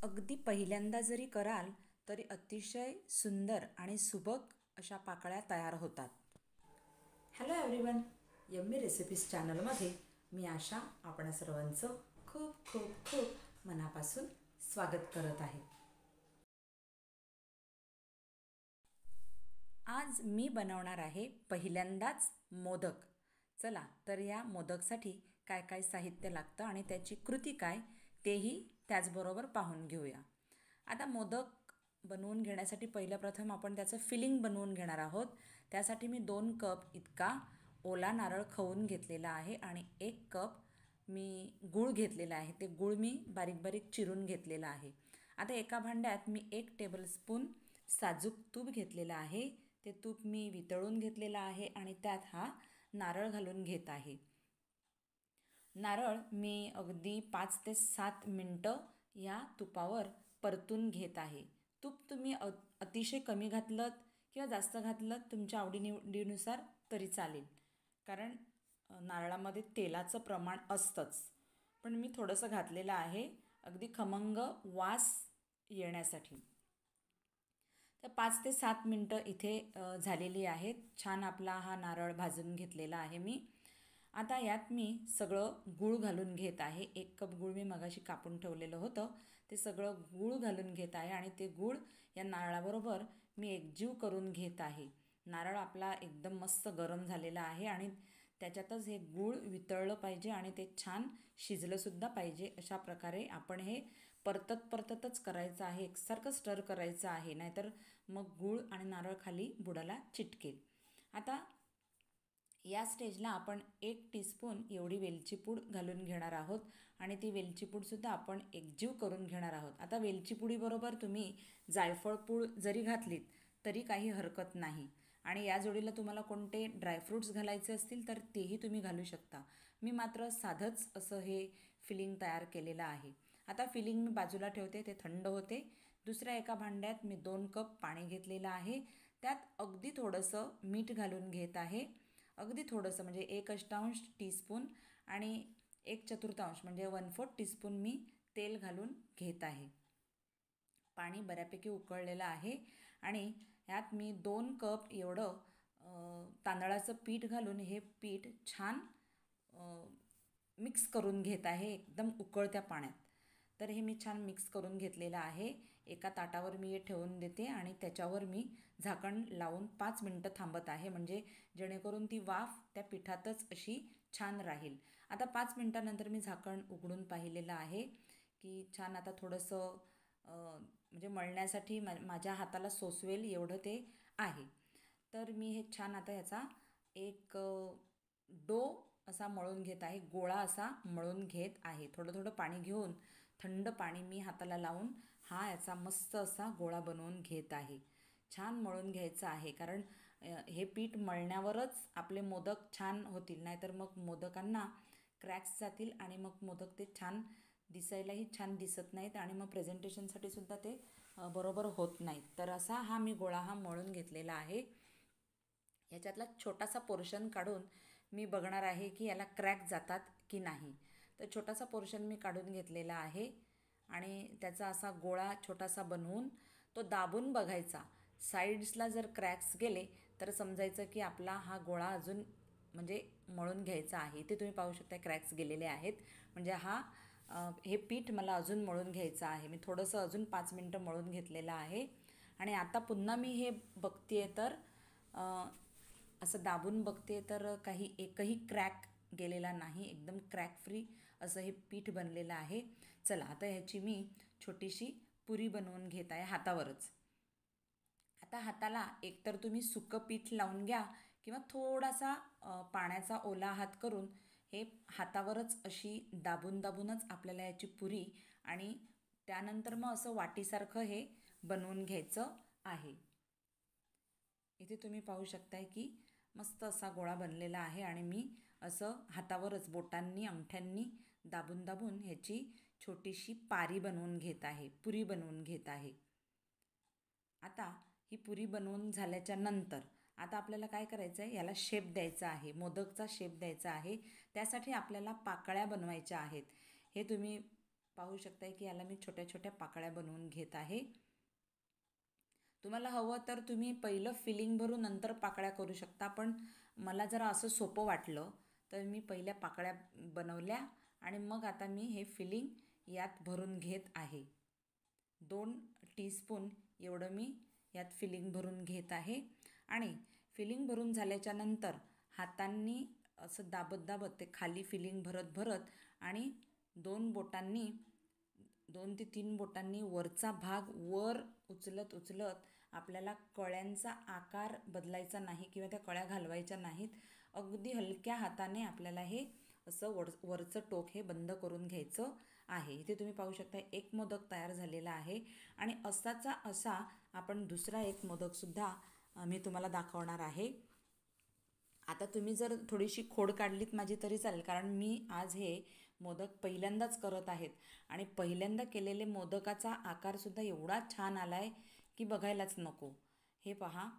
अगदी पहिल्यांदा जरी कराल तरी अतिशय सुंदर आणि सुबक अशा पाकळ्या तयार होतात. हॅलो एव्हरीवन, यम्मी रेसिपीज चॅनलमध्ये मी आशा आपण सर्वांचं खूप खूप खूप मनापासून स्वागत करत आहे. आज मी बनवणार आहे पहिल्यांदाच मोदक. चला तर या मोदकसाठी काय काय साहित्य लागतं आणि त्याची कृती काय तेही त्याचबरोबर पाहून घेऊया. आता मोदक बनवून घेण्यासाठी पहिलं प्रथम आपण त्याचं फिलिंग बनवून घेणार आहोत. त्यासाठी मी 2 कप इतका ओला नारळ खवून घेतलेला आहे आणि 1 कप मी गूळ घेतलेला आहे. ते गूळ मी बारीक बारीक चिरून घेतलेला आहे. आता एका भांड्यात मी 1 टेबलस्पून साजूक तूप घेतलेलं आहे. ते तूप मी वितळून घेतलेलं आहे आणि त्यात हा नारळ घालून घेत आहे. नारळ मी अगदी 5 ते 7 मिनटं या तुपावर परतून घेत आहे. तूप तुम्ही अतिशय कमी घातलं किंवा जास्त घातलं तुमच्या आवडीनिवडीनुसार तरी चालेल, कारण नारळामध्ये तेलाचं प्रमाण असतंच. पण मी थोडंसं घातलेलं आहे अगदी खमंग वास येण्यासाठी. तर 5 ते 7 मिनटं इथे झालेली आहेत. छान आपला हा नारळ भाजून घेतलेला आहे मी. आता यात मी सगळं गूळ घालून घेत आहे. 1 कप गूळ मी मगाशी कापून ठेवलेलं होतं. ते सगळं गूळ घालून घेत आहे आणि ते गूळ या नारळाबरोबर मी एकजीव करून घेत आहे. नारळ आपला एकदम मस्त गरम झालेला आहे आणि त्याच्यातच हे गूळ वितळलं पाहिजे आणि ते छान शिजलंसुद्धा पाहिजे. अशा प्रकारे आपण हे परततच करायचं आहे. एकसारखं स्टर करायचं आहे, नाहीतर मग गूळ आणि नारळ खाली बुडाला चिटकेल. आता या स्टेजला आपण 1 टीस्पून एवढी वेलची पूड घालून घेणार आहोत आणि ती वेलची पूडसुद्धा आपण एकजीव करून घेणार आहोत. आता वेलची पुडीबरोबर तुम्ही जायफळ पूड जरी घातलीत तरी काही हरकत नाही आणि या जोडीला तुम्हाला कोणते ड्रायफ्रूट्स घालायचे असतील तर तेही तुम्ही घालू शकता. मी मात्र साधंच असं हे फिलिंग तयार केलेलं आहे. आता फिलिंग मी बाजूला ठेवते, ते थंड होते. दुसऱ्या एका भांड्यात मी 2 कप पाणी घेतलेलं आहे. त्यात अगदी थोडंसं मीठ घालून घेत आहे. अगदी थोडंसं म्हणजे 1/8 टीस्पून आणि 1/4 म्हणजे 1/4 टीस्पून मी तेल घालून घेत आहे. पाणी बऱ्यापैकी उकळलेलं आहे आणि ह्यात मी 2 कप एवढं तांदळाचं पीठ घालून हे पीठ छान मिक्स करून घेत आहे एकदम उकळत्या पाण्यात. तर हे मी छान मिक्स करून घेतलेलं आहे. एका ताटावर मी हे ठेवून देते आणि त्याच्यावर मी झाकण लावून 5 मिनटं थांबत आहे, म्हणजे जेणेकरून ती वाफ त्या पिठातच अशी छान राहील. आता 5 मिनटानंतर मी झाकण उघडून पाहिलेलं आहे की छान आता थोडंसं म्हणजे मळण्यासाठी माझ्या हाताला सोसवेल एवढं ते आहे. तर मी हे छान आता याचा एक डो असा मळून घेत आहे, गोळा असा मळून घेत आहे. थोडं थोडं पाणी घेऊन थंड पाणी मी हाताला लावून हा याचा मस्त असा गोळा बनवून घेत आहे. छान मळून घ्यायचं आहे, कारण हे पीठ मळण्यावरच आपले मोदक छान होतील, नाहीतर मग मोदकांना क्रॅक्स जातील आणि मग मोदक ते छान दिसायलाही छान दिसत नाहीत आणि मग प्रेझेंटेशनसाठी सुद्धा ते बरोबर होत नाहीत. तर असा हा मी गोळा मळून घेतलेला आहे. याच्यातला छोटासा पोर्शन काढून मी बघणार आहे की याला क्रॅक जातात की नाही. तर छोटासा पोर्शन मी काढून घेतलेला आहे आणि त्याचा असा गोळा छोटासा बनवून तो दाबून बघायचा. साईड्सला जर क्रॅक्स गेले तर समजायचं की आपला हा गोळा अजून म्हणजे मळून घ्यायचा आहे. इथे तुम्ही पाहू शकता क्रॅक्स गेलेले आहेत, म्हणजे हे पीठ मला अजून मळून घ्यायचं आहे. मी थोडंसं अजून 5 मिनटं मळून घेतलेलं आहे आणि आता पुन्हा मी हे बघते तर असं दाबून बघते तर एकही क्रॅक गेलेला नाही. एकदम क्रॅक फ्री असं हे पीठ बनलेलं आहे. चला आता ह्याची मी छोटीशी पुरी बनवून घेत आहे हातावरच. आता हाताला एकतर तुम्ही सुकं पीठ लावून घ्या किंवा थोडासा पाण्याचा ओला हात करून हे हातावरच अशी दाबूनच आपल्याला याची पुरी आणि त्यानंतर मग असं वाटीसारखं हे बनवून घ्यायचं आहे. इथे तुम्ही पाहू शकताय की मस्त असा गोळा बनलेला आहे आणि मी असं हातावरच बोटांनी अंगठ्यांनी दाबून ह्याची छोटीशी पारी बनवून घेत आहे, पुरी बनवून घेत आहे. आता ही पुरी बनवून झाल्याच्या नंतर आता आपल्याला काय करायचं आहे, याला शेप द्यायचा आहे, मोदकचा शेप द्यायचा आहे. त्यासाठी आपल्याला पाकळ्या बनवायच्या आहेत. हे तुम्ही पाहू शकताय की याला मी छोट्या छोट्या पाकळ्या बनवून घेत आहे. तुम्हाला हवं तर तुम्ही पहिलं फिलिंग भरून नंतर पाकळ्या करू शकता, पण मला जरा असं सोपं वाटलं तर मी पहिल्या पाकळ्या बनवल्या आणि मग आता मी हे फिलिंग यात भरून घेत आहे. 2 टीस्पून एवढं मी यात फिलिंग भरून घेत आहे आणि फिलिंग भरून झाल्याच्या नंतर हातांनी असं दाबत दाबत ते खाली फिलिंग भरत भरत आणि 2 ते 3 बोटांनी वरचा भाग वर उचलत उचलत आपल्याला कळ्यांचा आकार बदलायचा नाही किंवा त्या कळ्या घालवायच्या नाहीत. अगदी हलक्या हाताने आपल्याला हे असं वरचं टोक हे बंद करून घ्यायचं आहे. इथे तुम्ही पाहू शकता एक मोदक तयार झालेला आहे आणि असाचा असा आपण दुसरा एक मोदकसुद्धा मी तुम्हाला दाखवणार आहे. आता तुम्ही जर थोडीशी खोड काढलीत माझी तरी चालेल, कारण मी आज हे मोदक पहिल्यांदाच करत आहेत आणि पहिल्यांदा केलेले मोदकाचा आकारसुद्धा एवढा छान आला आहे की बघायलाच नको. हे पहा,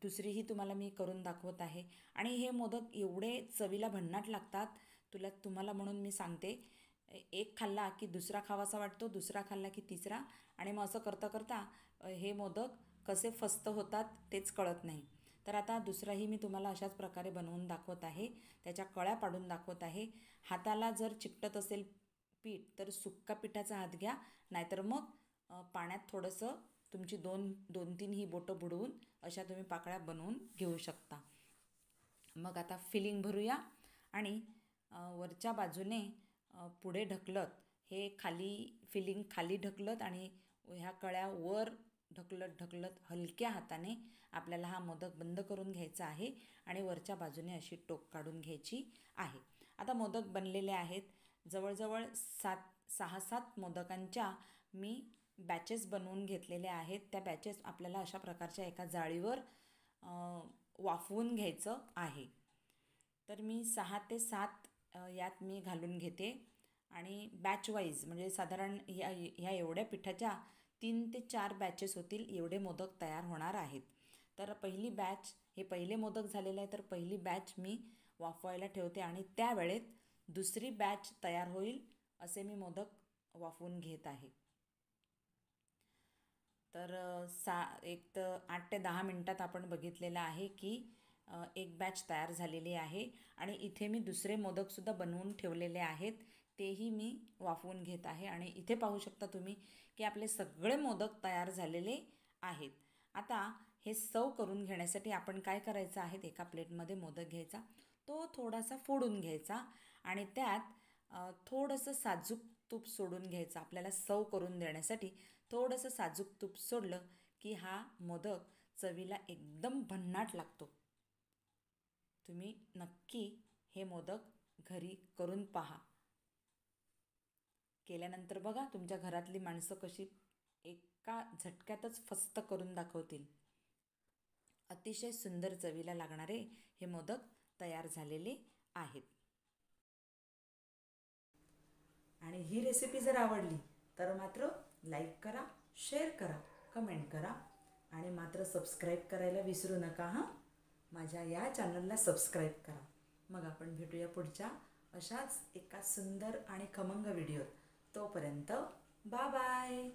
दुसरीही तुम्हाला मी करून दाखवत आहे आणि हे मोदक एवढे चवीला भन्नाट लागतात. तुम्हाला म्हणून मी सांगते, एक खाल्ला की दुसरा खावासा वाटतो, दुसरा खाल्ला की तिसरा आणि मग असं करता करता हे मोदक कसे फस्त होतात तेच कळत नाही. तर आता दुसराही मी तुम्हाला अशाच प्रकारे बनवून दाखवत आहे. त्याच्या कळ्या पाडून दाखवत आहे. हाताला जर चिकटत असेल पीठ तर सुक्का पिठाचा हात घ्या, नाहीतर मग पाण्यात थोडंसं तुमची 2-3 ही बोटं बुडवून अशा तुम्ही पाकळ्या बनवून घेऊ शकता. मग आता फिलिंग भरूया आणि वरच्या बाजूने पुढे ढकलत हे फिलिंग खाली ढकलत आणि ह्या कळ्या वर ढकलत ढकलत हलक्या हाताने आपल्याला हा मोदक बंद करून घ्यायचा आहे आणि वरच्या बाजूने अशी टोक काढून घ्यायची आहे. आता मोदक बनलेले आहेत. जवळजवळ 6-7 मोदकांच्या मी बॅचेस बनवून घेतलेल्या आहेत. त्या बॅचेस आपल्याला अशा प्रकारच्या एका जाळीवर वाफवून घ्यायचं आहे. तर मी 6 ते 7 यात मी घालून घेते आणि बॅच वाईज म्हणजे साधारण ह्या एवढ्या पिठाच्या 3 ते 4 बॅचेस होतील एवढे मोदक तयार होणार आहेत. तर पहिली बॅच, हे पहिले मोदक झालेलं आहे तर पहिली बॅच मी वाफवायला ठेवते आणि त्यावेळेत दुसरी बॅच तयार होईल असे मी मोदक वाफवून घेत आहे. तर 8 ते 10 मिनटात आपण बघितलेलं आहे की एक बॅच तयार झालेली आहे आणि इथे मी दुसरे मोदकसुद्धा बनवून ठेवलेले आहेत, तेही मी वाफवून घेत आहे आणि इथे पाहू शकता तुम्ही की आपले सगळे मोदक तयार झालेले आहेत. आता हे सर्व करून घेण्यासाठी आपण काय करायचं आहे, एका प्लेटमध्ये मोदक घ्यायचा, तो थोडासा फोडून घ्यायचा आणि त्यात थोडंसं साजूक तूप सोडून घ्यायचं. आपल्याला सर्व करून देण्यासाठी थोडंसं साजूक तूप सोडलं की हा मोदक चवीला एकदम भन्नाट लागतो. तुम्ही नक्की हे मोदक घरी करून पहा. केल्यानंतर बघा तुमच्या घरातली माणसं कशी एका झटक्यातच फस्त करून दाखवतील. अतिशय सुंदर चवीला लागणारे हे मोदक तयार झालेले आहेत. आणि ही रेसिपी जर आवडली तर मात्र लाईक करा, शेअर करा, कमेंट करा आणि मात्र सबस्क्राईब करायला विसरू नका हां. माझ्या या चॅनलला सबस्क्राईब करा. मग आपण भेटूया पुढच्या अशाच एका सुंदर आणि खमंग व्हिडिओत. तोपर्यंत बाय बाय.